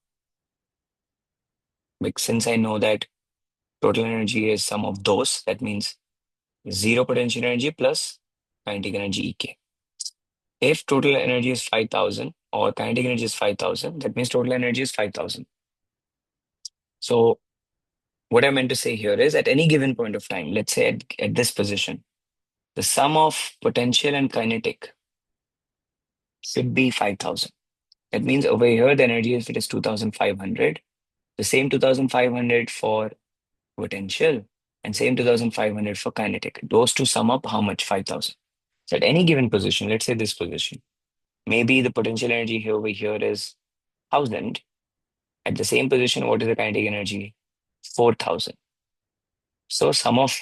like, since I know that total energy is sum of those, that means zero potential energy plus kinetic energy EK. If total energy is 5,000 or kinetic energy is 5,000, that means total energy is 5,000. So what I meant to say here is at any given point of time, let's say at this position, the sum of potential and kinetic should be 5,000. That means over here, the energy if it is 2,500, the same 2,500 for potential and same 2,500 for kinetic. Those two sum up how much? 5,000. So at any given position, let's say this position, maybe the potential energy here over here is 1,000. At the same position, what is the kinetic energy? 4,000. So sum of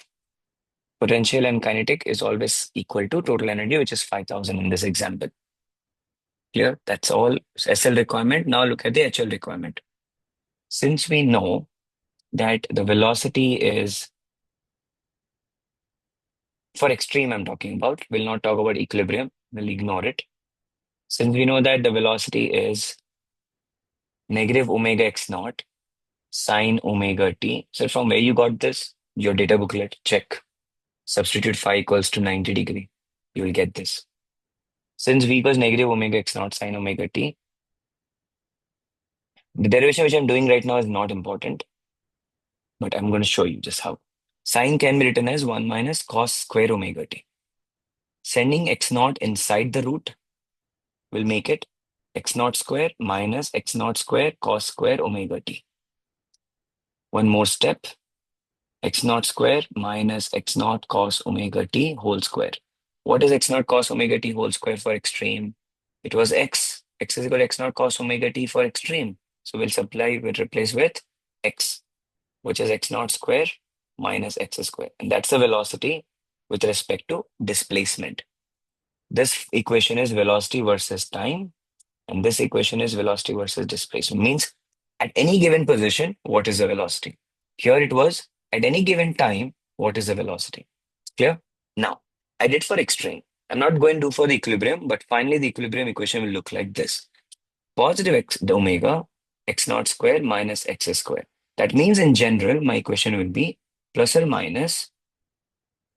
potential and kinetic is always equal to total energy, which is 5,000 in this example. Clear? That's all SL requirement. Now look at the HL requirement. Since we know that the velocity is, for extreme I'm talking about, we'll not talk about equilibrium, we'll ignore it. Since we know that the velocity is negative omega x naught sine omega t. So from where you got this? Your data booklet, check. Substitute phi equals to 90 degree. You will get this. Since v equals negative omega x naught sine omega t, the derivation which I'm doing right now is not important, but I'm going to show you just how. Sine can be written as 1 minus cos square omega t. Sending x naught inside the root will make it x naught square minus x naught square cos square omega t. One more step, x naught square minus x naught cos omega t whole square. What is x naught cos omega t whole square for extreme? It was x. X is equal to x naught cos omega t for extreme. So we'll replace with x, which is x naught square minus x square. And that's the velocity with respect to displacement. This equation is velocity versus time, and this equation is velocity versus displacement. Means at any given position, what is the velocity? Here it was at any given time, what is the velocity? Clear? Now, I did for extreme. I'm not going to do for the equilibrium, but finally the equilibrium equation will look like this. Positive x, the omega, x naught square minus x square. That means in general, my equation will be plus or minus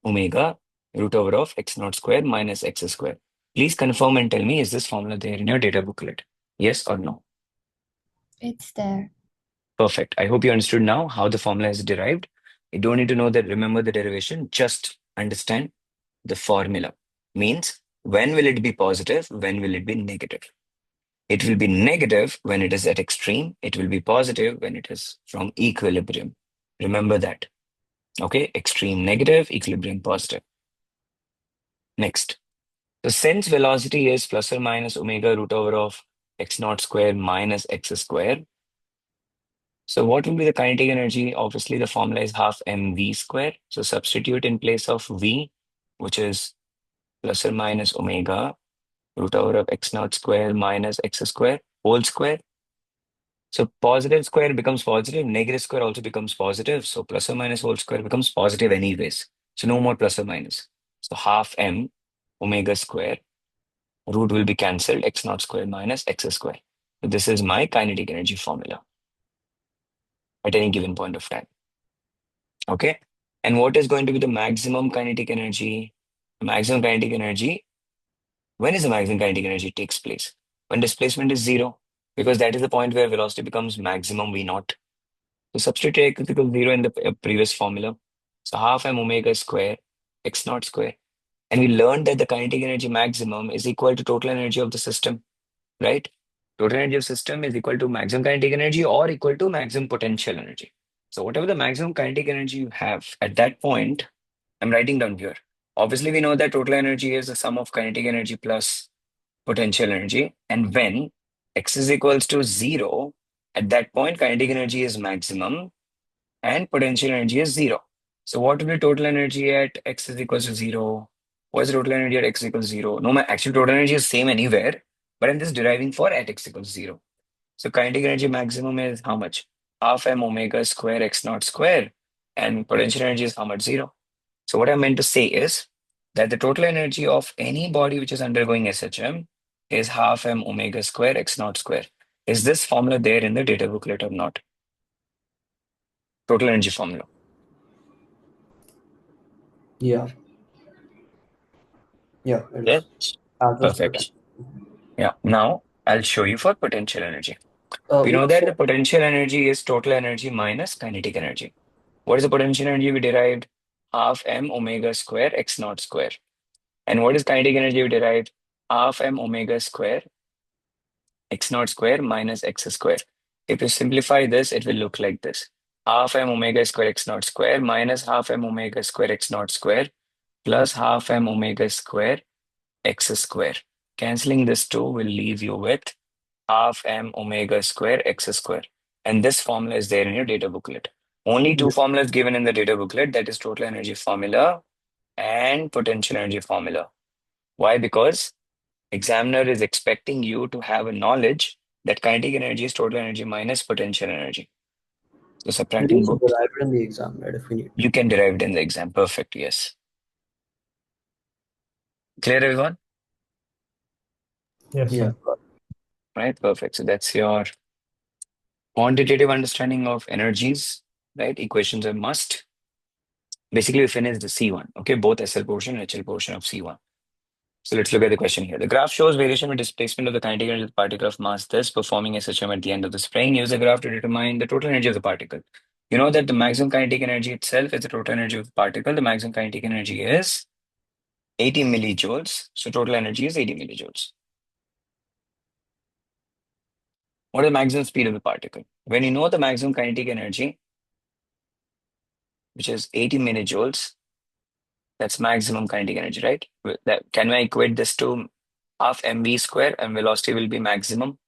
omega root over of x naught square minus x square. Please confirm and tell me, is this formula there in your data booklet? Yes or no? It's there. Perfect. I hope you understood now how the formula is derived. You don't need to know that, remember the derivation, just understand the formula. Means when will it be positive? When will it be negative? It will be negative when it is at extreme. It will be positive when it is from equilibrium. Remember that. Okay, extreme negative, equilibrium positive. Next. So since velocity is plus or minus omega root over of x naught square minus x square, so what will be the kinetic energy? Obviously, the formula is half mv square. So substitute in place of v, which is plus or minus omega root over of x naught square minus x square whole square. So positive square becomes positive, negative square also becomes positive. So plus or minus whole square becomes positive anyways. So no more plus or minus. So half m omega square root will be cancelled, x naught square minus x square. So this is my kinetic energy formula at any given point of time. Okay. And what is going to be the maximum kinetic energy? Maximum kinetic energy. When is the maximum kinetic energy takes place? When displacement is zero, because that is the point where velocity becomes maximum v naught. So substitute x equals zero in the previous formula. So half m omega square x naught square. And we learned that the kinetic energy maximum is equal to total energy of the system, right? Total energy of system is equal to maximum kinetic energy or equal to maximum potential energy. So whatever the maximum kinetic energy you have at that point, I'm writing down here. Obviously, we know that total energy is the sum of kinetic energy plus potential energy. And when x is equals to zero, at that point, kinetic energy is maximum and potential energy is zero. So what will be total energy at x is equals to zero? What is total energy at x equals zero? No, my actual total energy is same anywhere, but I'm just deriving for at x equals zero. So kinetic energy maximum is how much? Half m omega square x naught square, and potential energy is how much? Zero. So what I meant to say is that the total energy of any body which is undergoing SHM is half m omega square x naught square. Is this formula there in the data booklet or not? Total energy formula. Yeah, yeah, it Yes. is. As is Perfect. potential. Yeah. Now I'll show you for potential energy. We know What's that the potential energy is total energy minus kinetic energy. What is the potential energy we derived? Half m omega square x naught square. And what is kinetic energy we derived? Half m omega square x naught square minus x square. If you simplify this, it will look like this. Half m omega square x naught square minus half m omega square x naught square plus half m omega square x square. Canceling this two will leave you with half m omega square x square. And this formula is there in your data booklet. Only two Yeah. formulas given in the data booklet, that is total energy formula and potential energy formula. Why? Because examiner is expecting you to have a knowledge that kinetic energy is total energy minus potential energy. So We can subtracting also both, derive it in the exam, right, if we need to. you can derive it in the exam. Perfect. Yes. Clear, everyone? Yes, Yeah. sir. Right. Perfect. So that's your quantitative understanding of energies, right? Equations are must. Basically, we finished the C1, okay? Both SL portion and HL portion of C1. So let's look at the question here. The graph shows variation with displacement of the kinetic energy of the particle of mass this performing SHM at the end of the spring. Use the graph to determine the total energy of the particle. You know that the maximum kinetic energy itself is the total energy of the particle. The maximum kinetic energy is 80 millijoules. So total energy is 80 millijoules. What is the maximum speed of the particle? When you know the maximum kinetic energy, which is 80 millijoules, that's maximum kinetic energy, right? Can I equate this to half mv square and velocity will be maximum,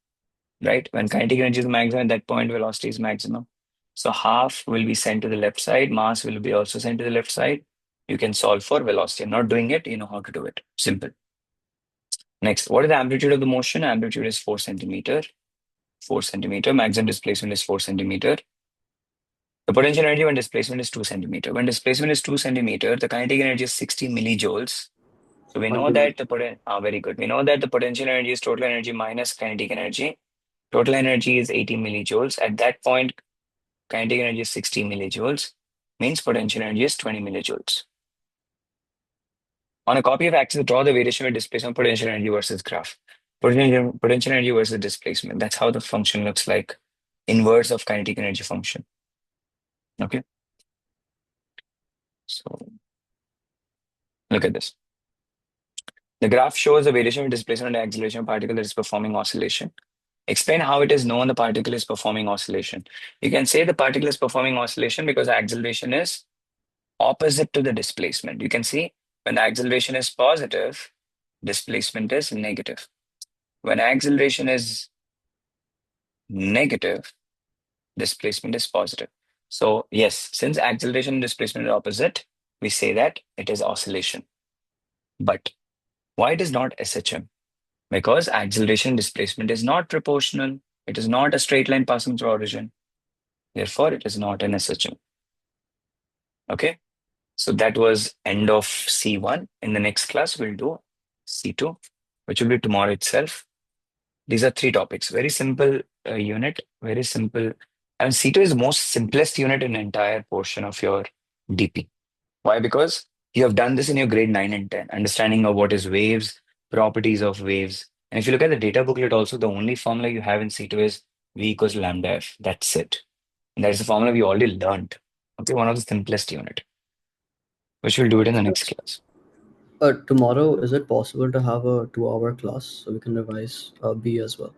right? When kinetic energy is maximum, at that point velocity is maximum. So half will be sent to the left side, mass will be also sent to the left side. You can solve for velocity. I'm not doing it, you know how to do it. Simple. Next, what is the amplitude of the motion? Amplitude is 4 centimeter. 4 centimeter. Maximum displacement is 4 centimeter. The potential energy when displacement is 2 centimeter. When displacement is 2 centimeter, the kinetic energy is 60 millijoules. So we know Ultimate. that very good. We know that the potential energy is total energy minus kinetic energy. Total energy is 80 millijoules. At that point, kinetic energy is 60 millijoules, means potential energy is 20 millijoules. On a copy of axis, draw the variation of displacement potential energy versus graph. Potential energy versus displacement. That's how the function looks like. Inverse of kinetic energy function. Okay. So look at this. The graph shows the variation of displacement and acceleration of particle that is performing oscillation. Explain how it is known the particle is performing oscillation. You can say the particle is performing oscillation because the acceleration is opposite to the displacement. You can see when the acceleration is positive, displacement is negative. When acceleration is negative, displacement is positive. So yes, since acceleration and displacement are opposite, we say that it is oscillation. But why it is not SHM? Because acceleration displacement is not proportional. It is not a straight line passing through origin. Therefore, it is not an SHM. Okay. So that was end of C1. In the next class, we'll do C2, which will be tomorrow itself. These are three topics. Very simple unit, very simple. And C2 is the most simplest unit in the entire portion of your DP. Why? Because you have done this in your grade 9 and 10, understanding of what is waves, properties of waves. And if you look at the data booklet also, the only formula you have in C2 is V equals lambda F. That's it. And that is the formula we already learned. Okay, one of the simplest unit, which we'll do it in the next class. Tomorrow, is it possible to have a 2-hour class so we can revise B as well?